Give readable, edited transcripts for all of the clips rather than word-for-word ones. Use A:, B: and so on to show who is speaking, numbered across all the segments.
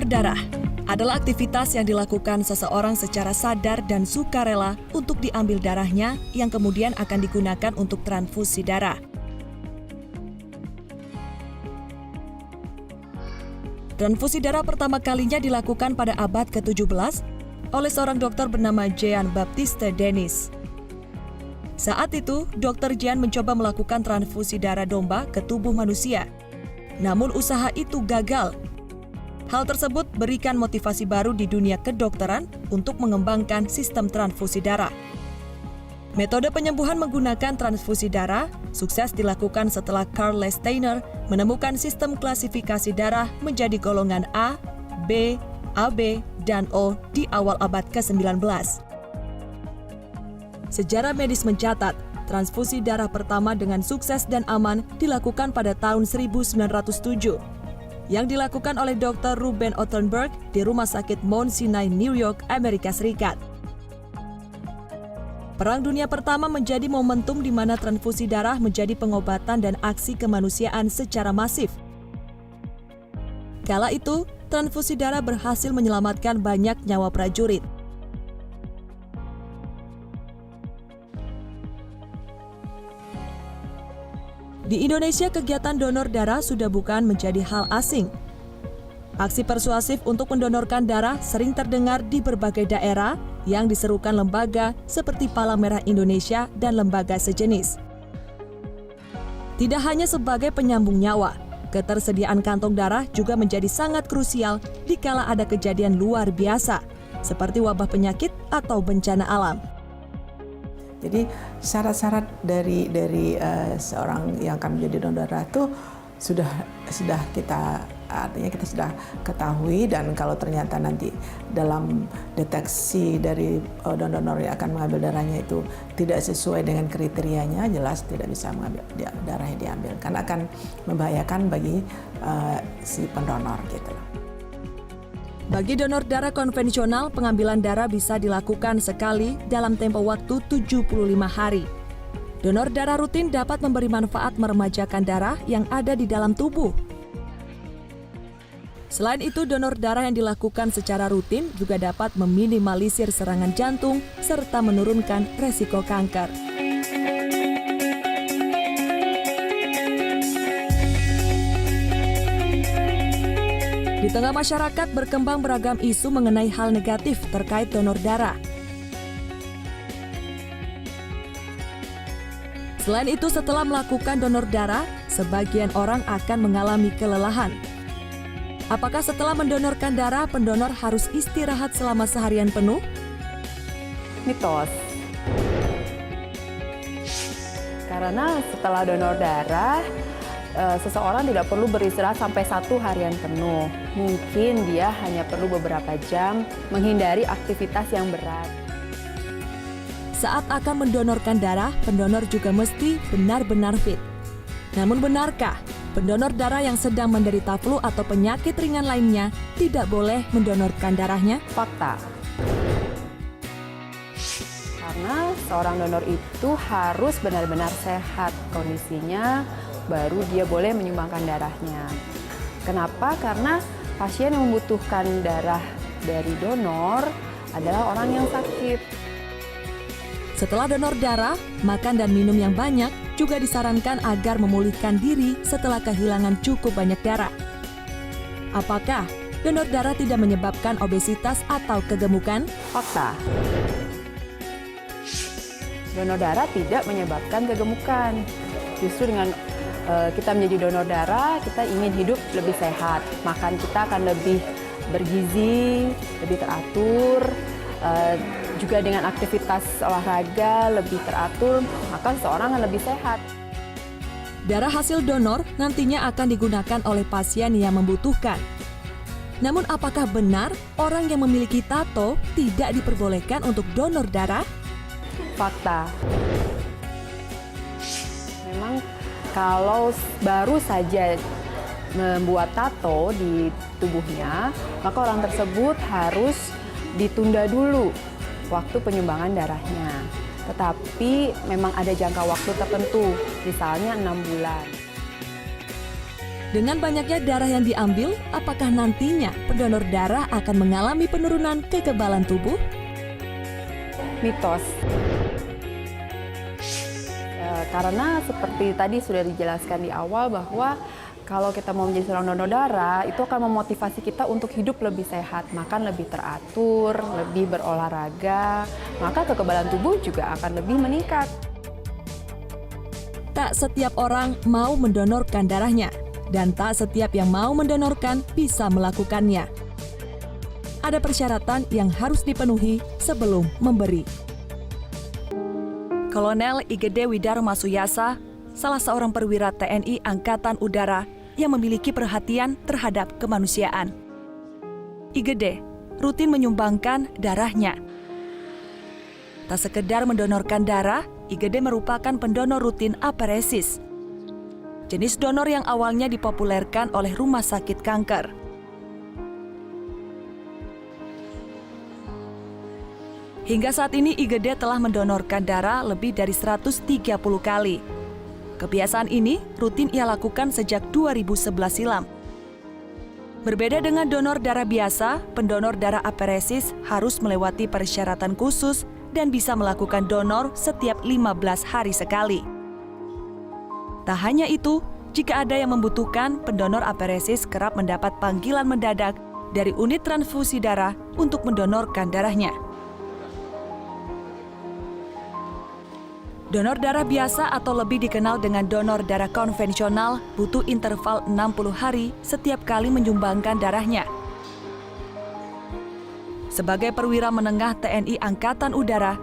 A: Donor darah adalah aktivitas yang dilakukan seseorang secara sadar dan sukarela untuk diambil darahnya yang kemudian akan digunakan untuk transfusi darah. Transfusi darah pertama kalinya dilakukan pada abad ke-17 oleh seorang dokter bernama Jean-Baptiste Denis. Saat itu, Dr. Jean mencoba melakukan transfusi darah domba ke tubuh manusia. Namun usaha itu gagal. Hal tersebut berikan motivasi baru di dunia kedokteran untuk mengembangkan sistem transfusi darah. Metode penyembuhan menggunakan transfusi darah sukses dilakukan setelah Karl Steiner menemukan sistem klasifikasi darah menjadi golongan A, B, AB, dan O di awal abad ke-19. Sejarah medis mencatat, transfusi darah pertama dengan sukses dan aman dilakukan pada tahun 1907. Yang dilakukan oleh Dr. Ruben Ottenberg di Rumah Sakit Mount Sinai, New York, Amerika Serikat. Perang Dunia Pertama menjadi momentum di mana transfusi darah menjadi pengobatan dan aksi kemanusiaan secara masif. Kala itu, transfusi darah berhasil menyelamatkan banyak nyawa prajurit. Di Indonesia, kegiatan donor darah sudah bukan menjadi hal asing. Aksi persuasif untuk mendonorkan darah sering terdengar di berbagai daerah yang diserukan lembaga seperti Palang Merah Indonesia dan lembaga sejenis. Tidak hanya sebagai penyambung nyawa, ketersediaan kantong darah juga menjadi sangat krusial dikala ada kejadian luar biasa, seperti wabah penyakit atau bencana alam.
B: Jadi syarat-syarat dari seorang yang akan menjadi donor darah itu sudah kita sudah ketahui, dan kalau ternyata nanti dalam deteksi dari donor yang akan mengambil darahnya itu tidak sesuai dengan kriterianya, jelas tidak bisa mengambil darahnya diambil, karena akan membahayakan bagi si pendonor gitu.
A: Bagi donor darah konvensional, pengambilan darah bisa dilakukan sekali dalam tempo waktu 75 hari. Donor darah rutin dapat memberi manfaat meremajakan darah yang ada di dalam tubuh. Selain itu, donor darah yang dilakukan secara rutin juga dapat meminimalisir serangan jantung serta menurunkan resiko kanker. Di tengah masyarakat berkembang beragam isu mengenai hal negatif terkait donor darah. Selain itu, setelah melakukan donor darah, sebagian orang akan mengalami kelelahan. Apakah setelah mendonorkan darah, pendonor harus istirahat selama seharian penuh?
C: Mitos. Karena setelah donor darah, seseorang tidak perlu beristirahat sampai 1 harian penuh. Mungkin dia hanya perlu beberapa jam menghindari aktivitas yang berat.
A: Saat akan mendonorkan darah, pendonor juga mesti benar-benar fit. Namun benarkah pendonor darah yang sedang menderita flu atau penyakit ringan lainnya tidak boleh mendonorkan darahnya?
C: Fakta. Karena seorang donor itu harus benar-benar sehat kondisinya, baru dia boleh menyumbangkan darahnya. Kenapa? Karena pasien yang membutuhkan darah dari donor adalah orang yang sakit.
A: Setelah donor darah, makan dan minum yang banyak juga disarankan agar memulihkan diri setelah kehilangan cukup banyak darah. Apakah donor darah tidak menyebabkan obesitas atau kegemukan?
C: Fakta. Donor darah tidak menyebabkan kegemukan. Justru dengan kita menjadi donor darah, kita ingin hidup lebih sehat. Makan kita akan lebih bergizi, lebih teratur, juga dengan aktivitas olahraga lebih teratur, maka seseorang akan lebih sehat.
A: Darah hasil donor nantinya akan digunakan oleh pasien yang membutuhkan. Namun apakah benar orang yang memiliki tato tidak diperbolehkan untuk donor darah?
C: Fakta. Memang kalau baru saja membuat tato di tubuhnya, maka orang tersebut harus ditunda dulu waktu penyumbangan darahnya. Tetapi memang ada jangka waktu tertentu, misalnya 6 bulan.
A: Dengan banyaknya darah yang diambil, apakah nantinya pendonor darah akan mengalami penurunan kekebalan tubuh?
C: Mitos. Karena seperti tadi sudah dijelaskan di awal bahwa kalau kita mau menjadi seorang donor darah, itu akan memotivasi kita untuk hidup lebih sehat, makan lebih teratur, lebih berolahraga, maka kekebalan tubuh juga akan lebih meningkat.
A: Tak setiap orang mau mendonorkan darahnya, dan tak setiap yang mau mendonorkan bisa melakukannya. Ada persyaratan yang harus dipenuhi sebelum memberi. Kolonel Igede Widarma Suyasa, salah seorang perwira TNI Angkatan Udara yang memiliki perhatian terhadap kemanusiaan. Igede rutin menyumbangkan darahnya. Tak sekedar mendonorkan darah, Igede merupakan pendonor rutin aparesis, jenis donor yang awalnya dipopulerkan oleh rumah sakit kanker. Hingga saat ini Igede telah mendonorkan darah lebih dari 130 kali. Kebiasaan ini rutin ia lakukan sejak 2011 silam. Berbeda dengan donor darah biasa, pendonor darah aparesis harus melewati persyaratan khusus dan bisa melakukan donor setiap 15 hari sekali. Tak hanya itu, jika ada yang membutuhkan, pendonor aparesis kerap mendapat panggilan mendadak dari unit transfusi darah untuk mendonorkan darahnya. Donor darah biasa atau lebih dikenal dengan donor darah konvensional butuh interval 60 hari setiap kali menyumbangkan darahnya. Sebagai perwira menengah TNI Angkatan Udara,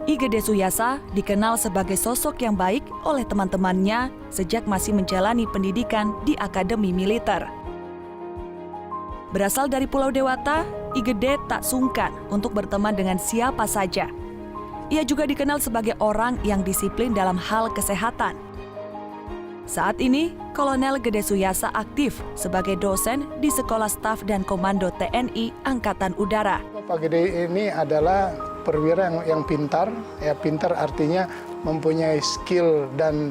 A: Igede Suyasa dikenal sebagai sosok yang baik oleh teman-temannya sejak masih menjalani pendidikan di Akademi Militer. Berasal dari Pulau Dewata, Igede tak sungkan untuk berteman dengan siapa saja. Ia juga dikenal sebagai orang yang disiplin dalam hal kesehatan. Saat ini, Kolonel Gede Suyasa aktif sebagai dosen di Sekolah Staf dan Komando TNI Angkatan Udara.
D: Pak Gede ini adalah perwira yang pintar, ya pintar artinya mempunyai skill dan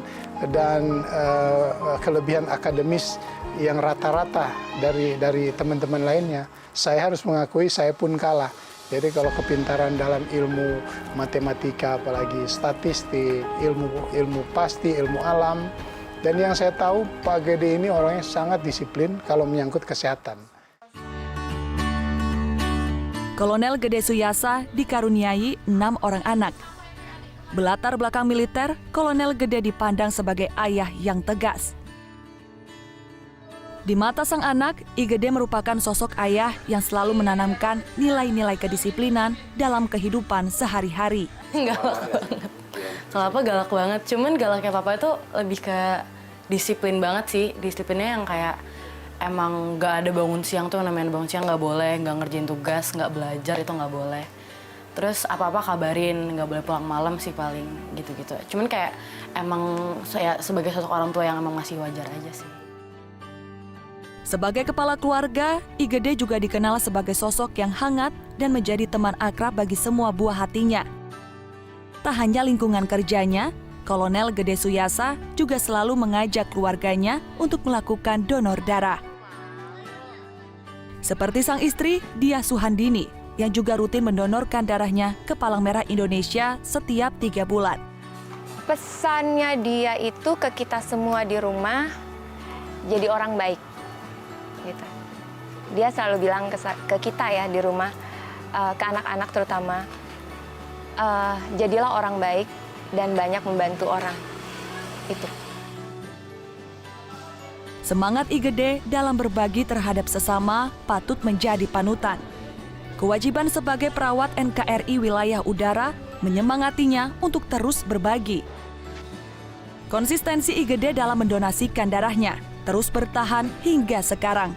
D: kelebihan akademis yang rata-rata dari teman-teman lainnya. Saya harus mengakui saya pun kalah. Jadi kalau kepintaran dalam ilmu matematika, apalagi statistik, ilmu pasti, ilmu alam, dan yang saya tahu Pak Gede ini orangnya sangat disiplin kalau menyangkut kesehatan.
A: Kolonel Gede Suyasa dikaruniai 6 orang anak. Belatar belakang militer, Kolonel Gede dipandang sebagai ayah yang tegas. Di mata sang anak, Igede merupakan sosok ayah yang selalu menanamkan nilai-nilai kedisiplinan dalam kehidupan sehari-hari.
E: Galak banget. Kalau apa galak banget, cuman galaknya papa itu lebih ke disiplin banget sih. Disiplinnya yang kayak emang nggak ada bangun siang tuh, namanya bangun siang nggak boleh, nggak ngerjain tugas, nggak belajar itu nggak boleh. Terus apa-apa kabarin, nggak boleh pulang malam sih paling gitu-gitu. Cuman kayak emang saya sebagai sosok orang tua yang emang masih wajar aja sih.
A: Sebagai kepala keluarga, Igede juga dikenal sebagai sosok yang hangat dan menjadi teman akrab bagi semua buah hatinya. Tak hanya lingkungan kerjanya, Kolonel Gede Suyasa juga selalu mengajak keluarganya untuk melakukan donor darah. Seperti sang istri, Diah Suhandini, yang juga rutin mendonorkan darahnya ke Palang Merah Indonesia setiap 3 bulan.
F: Pesannya dia itu ke kita semua di rumah, jadi orang baik. Gitu. Dia selalu bilang ke kita ya di rumah, ke anak-anak terutama, jadilah orang baik dan banyak membantu orang. Itu.
A: Semangat Igede dalam berbagi terhadap sesama patut menjadi panutan. Kewajiban sebagai perawat NKRI wilayah udara menyemangatinya untuk terus berbagi. Konsistensi Igede dalam mendonasikan darahnya terus bertahan hingga sekarang.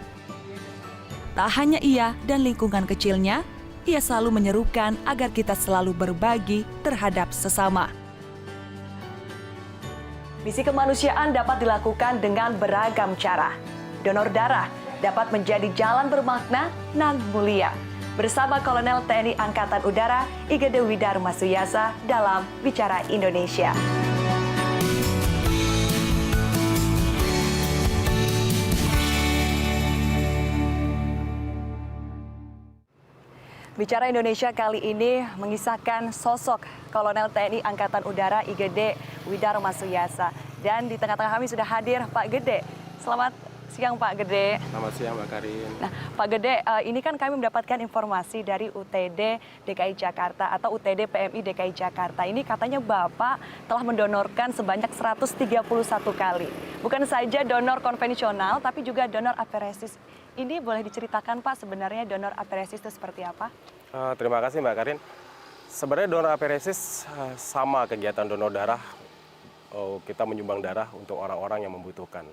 A: Tak hanya ia dan lingkungan kecilnya, ia selalu menyerukan agar kita selalu berbagi terhadap sesama. Misi kemanusiaan dapat dilakukan dengan beragam cara. Donor darah dapat menjadi jalan bermakna nan mulia. Bersama Kolonel TNI Angkatan Udara Igede Widarma Suyasa dalam Bicara Indonesia. Bicara Indonesia kali ini mengisahkan sosok Kolonel TNI Angkatan Udara IGD Widarma Suyasa. Dan di tengah-tengah kami sudah hadir Pak Gede. Selamat siang Pak Gede.
G: Selamat siang Mbak Karin.
A: Nah Pak Gede, ini kan kami mendapatkan informasi dari UTD DKI Jakarta atau UTD PMI DKI Jakarta. Ini katanya Bapak telah mendonorkan sebanyak 131 kali. Bukan saja donor konvensional, tapi juga donor aferesis. Ini boleh diceritakan Pak sebenarnya donor aferesis itu seperti apa?
G: Terima kasih Mbak Karin. Sebenarnya donor aferesis sama kegiatan donor darah. Kita menyumbang darah untuk orang-orang yang membutuhkan.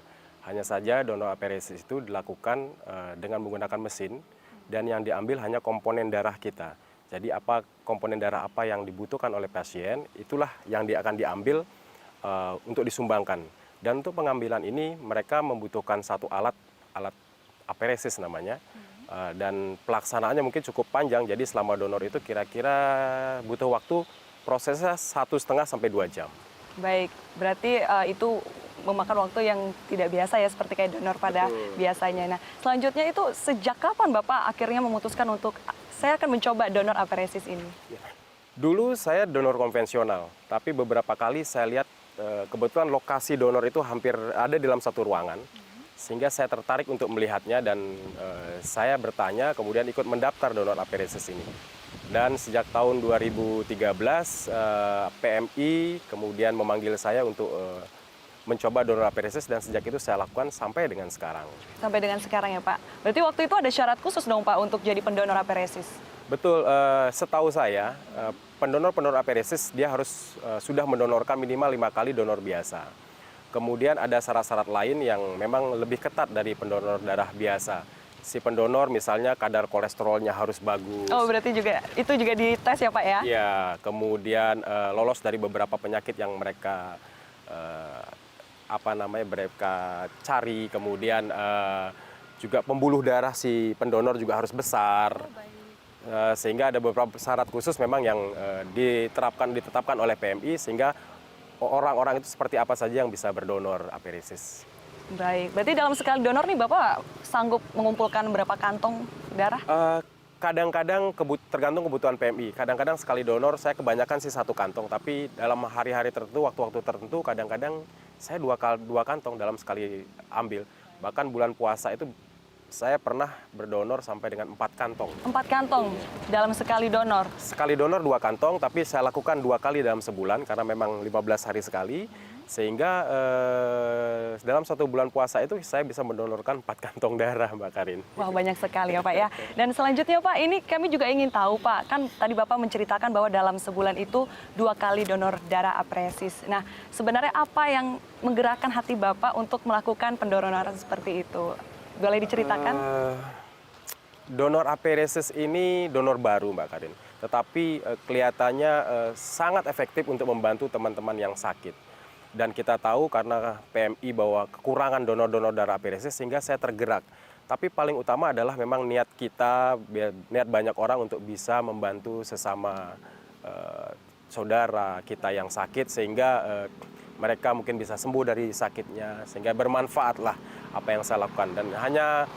G: Hanya saja donor aferesis itu dilakukan dengan menggunakan mesin dan yang diambil hanya komponen darah kita. Jadi apa komponen darah apa yang dibutuhkan oleh pasien, itulah yang akan diambil untuk disumbangkan. Dan untuk pengambilan ini mereka membutuhkan satu alat aferesis namanya, dan pelaksanaannya mungkin cukup panjang. Jadi selama donor itu kira-kira butuh waktu prosesnya 1,5 sampai 2 jam.
A: Baik, berarti itu memakan waktu yang tidak biasa ya, seperti kayak donor pada biasanya. Nah, selanjutnya itu sejak kapan Bapak akhirnya memutuskan untuk saya akan mencoba donor aferesis ini?
G: Dulu saya donor konvensional, tapi beberapa kali saya lihat kebetulan lokasi donor itu hampir ada di dalam satu ruangan. Sehingga saya tertarik untuk melihatnya dan saya bertanya, kemudian ikut mendaftar donor aferesis ini. Dan sejak tahun 2013 PMI kemudian memanggil saya untuk mencoba donor aferesis dan sejak itu saya lakukan sampai dengan sekarang.
A: Sampai dengan sekarang ya Pak. Berarti waktu itu ada syarat khusus dong Pak untuk jadi pendonor aferesis?
G: Betul, setahu saya pendonor aferesis dia harus sudah mendonorkan minimal 5 kali donor biasa. Kemudian ada syarat-syarat lain yang memang lebih ketat dari pendonor darah biasa. Si pendonor misalnya kadar kolesterolnya harus bagus.
A: Oh berarti itu juga dites ya Pak ya?
G: Iya, kemudian lolos dari beberapa penyakit yang mereka mereka cari. Kemudian juga pembuluh darah si pendonor juga harus besar. Sehingga ada beberapa syarat khusus memang yang ditetapkan oleh PMI sehingga orang-orang itu seperti apa saja yang bisa berdonor aferesis.
A: Baik, berarti dalam sekali donor nih Bapak sanggup mengumpulkan berapa kantong darah?
G: Kadang-kadang tergantung kebutuhan PMI. Kadang-kadang sekali donor saya kebanyakan sih 1 kantong, tapi dalam hari-hari tertentu, waktu-waktu tertentu, kadang-kadang saya 2 kantong dalam sekali ambil. Bahkan bulan puasa itu saya pernah berdonor sampai dengan 4 kantong.
A: 4 kantong dalam sekali donor?
G: Sekali donor 2 kantong, tapi saya lakukan 2 kali dalam sebulan karena memang 15 hari sekali. Sehingga dalam 1 bulan puasa itu saya bisa mendonorkan 4 kantong darah Mbak Karin.
A: Wah banyak sekali ya Pak ya. Dan selanjutnya Pak, ini kami juga ingin tahu Pak, kan tadi Bapak menceritakan bahwa dalam sebulan itu 2 kali donor darah aferesis. Nah sebenarnya apa yang menggerakkan hati Bapak untuk melakukan pendonoran seperti itu? Boleh diceritakan?
G: Donor aferesis ini donor baru Mbak Karin. Tetapi kelihatannya sangat efektif untuk membantu teman-teman yang sakit. Dan kita tahu karena PMI bahwa kekurangan donor-donor darah aferesis sehingga saya tergerak. Tapi paling utama adalah memang niat kita, niat banyak orang untuk bisa membantu sesama saudara kita yang sakit sehingga mereka mungkin bisa sembuh dari sakitnya sehingga bermanfaatlah apa yang saya lakukan. Dan hanya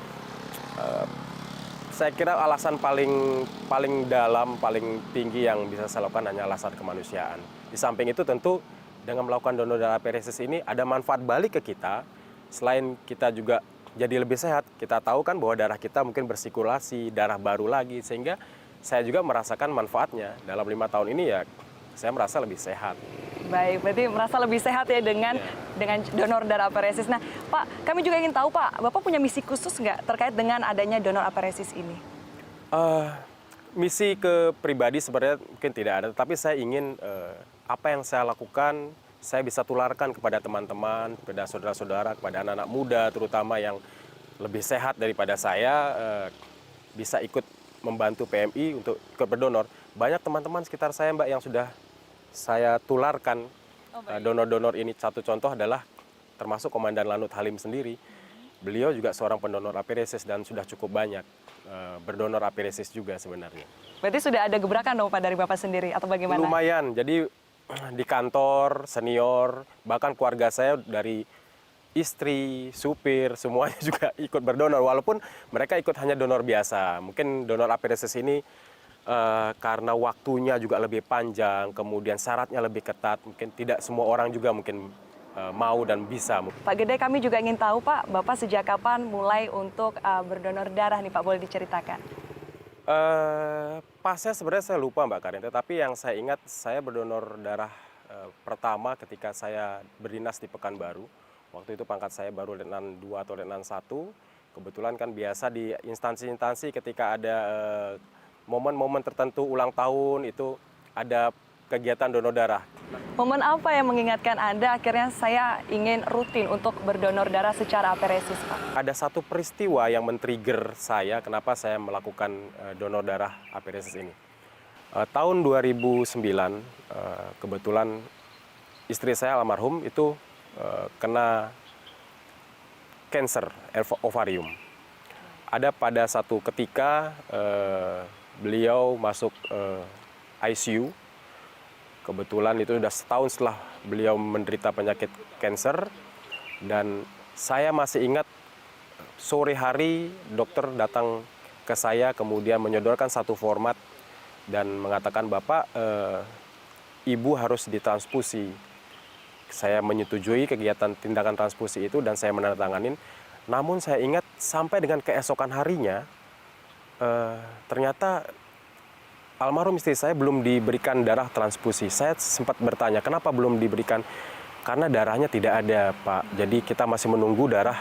G: saya kira alasan paling dalam, paling tinggi yang bisa saya lakukan hanya alasan kemanusiaan. Di samping itu tentu dengan melakukan donor darah aferesis ini ada manfaat balik ke kita. Selain kita juga jadi lebih sehat, kita tahu kan bahwa darah kita mungkin bersirkulasi, darah baru lagi. Sehingga saya juga merasakan manfaatnya. Dalam 5 tahun ini ya saya merasa lebih sehat.
A: Baik, berarti merasa lebih sehat ya dengan donor darah aferesis. Nah Pak, kami juga ingin tahu Pak, Bapak punya misi khusus nggak terkait dengan adanya donor aferesis ini?
G: Misi ke pribadi sebenarnya mungkin tidak ada, tapi saya ingin apa yang saya lakukan, saya bisa tularkan kepada teman-teman, kepada saudara-saudara, kepada anak-anak muda terutama yang lebih sehat daripada saya, bisa ikut membantu PMI untuk ikut berdonor. Banyak teman-teman sekitar saya Mbak yang sudah saya tularkan donor-donor ini. Satu contoh adalah termasuk Komandan Lanut Halim sendiri. Beliau juga seorang pendonor aferesis dan sudah cukup banyak berdonor aferesis juga sebenarnya.
A: Berarti sudah ada gebrakan dong Pak dari Bapak sendiri atau bagaimana?
G: Lumayan, jadi di kantor, senior, bahkan keluarga saya dari istri, supir, semuanya juga ikut berdonor. Walaupun mereka ikut hanya donor biasa. Mungkin donor aferesis ini karena waktunya juga lebih panjang, kemudian syaratnya lebih ketat, mungkin tidak semua orang juga mungkin mau dan bisa.
A: Pak Gede, kami juga ingin tahu Pak, Bapak sejak kapan mulai untuk berdonor darah nih Pak, boleh diceritakan?
G: Pasnya sebenarnya saya lupa Mbak Karin, tetapi yang saya ingat saya berdonor darah pertama ketika saya berdinas di Pekanbaru. Waktu itu pangkat saya baru Letnan 2 atau Letnan 1. Kebetulan kan biasa di instansi-instansi ketika ada momen-momen tertentu ulang tahun itu ada kegiatan donor darah.
A: Momen apa yang mengingatkan Anda akhirnya saya ingin rutin untuk berdonor darah secara aperesis Pak?
G: Ada satu peristiwa yang men-trigger saya kenapa saya melakukan donor darah aperesis ini. Tahun 2009 kebetulan istri saya almarhum itu kena kanker ovarium. Ada pada satu ketika beliau masuk ICU. Kebetulan itu sudah setahun setelah beliau menderita penyakit kanker. Dan saya masih ingat sore hari dokter datang ke saya kemudian menyodorkan satu format dan mengatakan, Bapak, Ibu harus ditransfusi. Saya menyetujui kegiatan tindakan transfusi itu dan saya menandatanganin. Namun saya ingat sampai dengan keesokan harinya, ternyata almarhum istri saya belum diberikan darah transfusi. Saya sempat bertanya, kenapa belum diberikan? Karena darahnya tidak ada, Pak. Jadi kita masih menunggu darah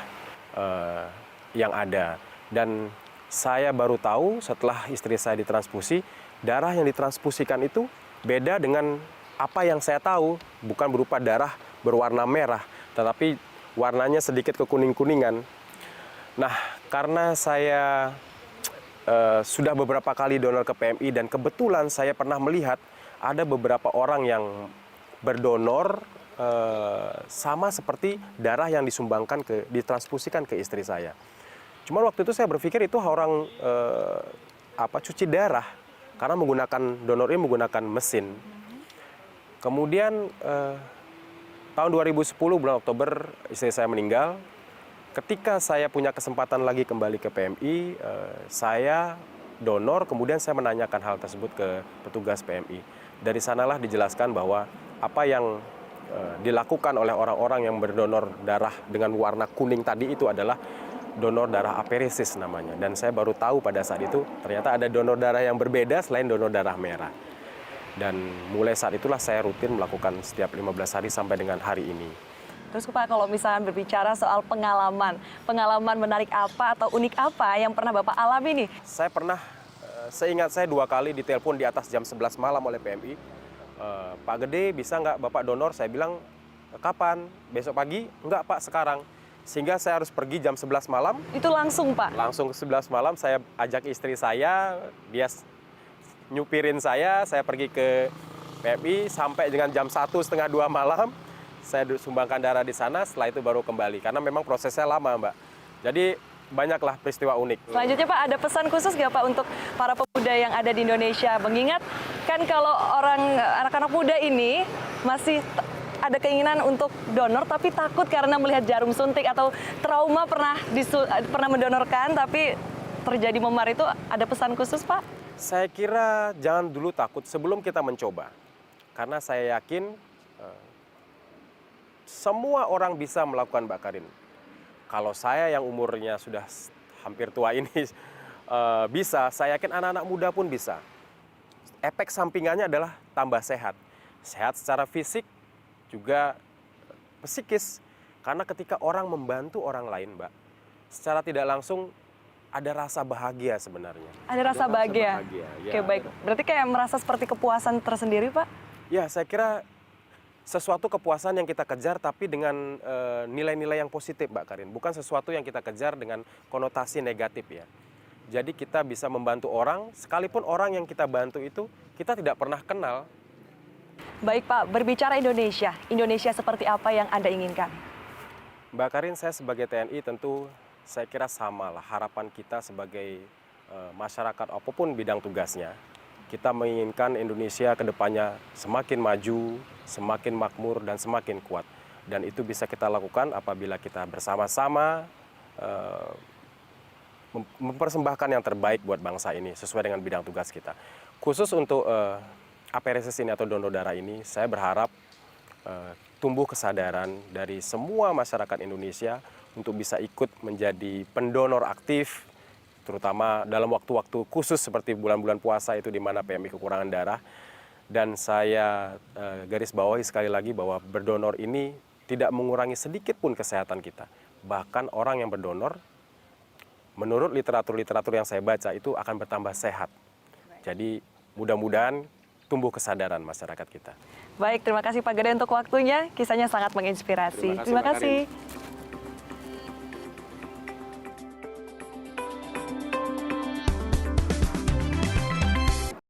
G: yang ada. Dan saya baru tahu setelah istri saya ditransfusi, darah yang ditransfusikan itu beda dengan apa yang saya tahu. Bukan berupa darah berwarna merah, tetapi warnanya sedikit kekuning-kuningan. Nah, karena saya sudah beberapa kali donor ke PMI dan kebetulan saya pernah melihat ada beberapa orang yang berdonor sama seperti darah yang disumbangkan ditransfusikan ke istri saya. Cuma waktu itu saya berpikir itu orang cuci darah karena donor ini menggunakan mesin. Kemudian tahun 2010 bulan Oktober istri saya meninggal. Ketika saya punya kesempatan lagi kembali ke PMI, saya donor, kemudian saya menanyakan hal tersebut ke petugas PMI. Dari sanalah dijelaskan bahwa apa yang dilakukan oleh orang-orang yang berdonor darah dengan warna kuning tadi itu adalah donor darah aperesis namanya. Dan saya baru tahu pada saat itu ternyata ada donor darah yang berbeda selain donor darah merah. Dan mulai saat itulah saya rutin melakukan setiap 15 hari sampai dengan hari ini.
A: Terus Pak, kalau misalnya berbicara soal pengalaman menarik apa atau unik apa yang pernah Bapak alami nih?
G: Saya pernah, seingat saya 2 kali ditelepon di atas jam 11 malam oleh PMI. Pak Gede, bisa nggak Bapak donor? Saya bilang, kapan? Besok pagi? Enggak Pak, sekarang. Sehingga saya harus pergi jam 11 malam.
A: Itu langsung Pak?
G: Langsung ke 11 malam, saya ajak istri saya, dia nyupirin saya pergi ke PMI sampai dengan jam 1:30, 2 malam. Saya sumbangkan darah di sana, setelah itu baru kembali. Karena memang prosesnya lama, Mbak. Jadi banyaklah peristiwa unik.
A: Selanjutnya Pak, ada pesan khusus nggak Pak untuk para pemuda yang ada di Indonesia? Mengingat kan kalau anak-anak muda ini masih ada keinginan untuk donor tapi takut karena melihat jarum suntik atau trauma pernah mendonorkan tapi terjadi memar, itu ada pesan khusus Pak?
G: Saya kira jangan dulu takut sebelum kita mencoba. Karena saya yakin semua orang bisa melakukan, Mbak Karin. Kalau saya yang umurnya sudah hampir tua ini bisa, saya yakin anak-anak muda pun bisa. Efek sampingannya adalah tambah sehat. Sehat secara fisik, juga psikis. Karena ketika orang membantu orang lain, Mbak, secara tidak langsung ada rasa bahagia sebenarnya.
A: Ada rasa bahagia?
G: Ya.
A: Oke, baik. Berarti kayak merasa seperti kepuasan tersendiri, Pak?
G: Ya, saya kira sesuatu kepuasan yang kita kejar tapi dengan nilai-nilai yang positif, Mbak Karin. Bukan sesuatu yang kita kejar dengan konotasi negatif ya. Jadi kita bisa membantu orang, sekalipun orang yang kita bantu itu kita tidak pernah kenal.
A: Baik Pak, berbicara Indonesia seperti apa yang Anda inginkan?
G: Mbak Karin, saya sebagai TNI tentu saya kira sama lah harapan kita sebagai masyarakat apapun bidang tugasnya. Kita menginginkan Indonesia ke depannya semakin maju, semakin makmur, dan semakin kuat. Dan itu bisa kita lakukan apabila kita bersama-sama mempersembahkan yang terbaik buat bangsa ini sesuai dengan bidang tugas kita. Khusus untuk aperesis ini atau donor darah ini, saya berharap tumbuh kesadaran dari semua masyarakat Indonesia untuk bisa ikut menjadi pendonor aktif, terutama dalam waktu-waktu khusus seperti bulan-bulan puasa itu di mana PMI kekurangan darah. Dan saya garis bawahi sekali lagi bahwa berdonor ini tidak mengurangi sedikit pun kesehatan kita. Bahkan orang yang berdonor, menurut literatur-literatur yang saya baca itu akan bertambah sehat. Jadi mudah-mudahan tumbuh kesadaran masyarakat kita.
A: Baik, terima kasih Pak Gede untuk waktunya. Kisahnya sangat menginspirasi.
G: Terima kasih, Mbak Karin.
A: kasih.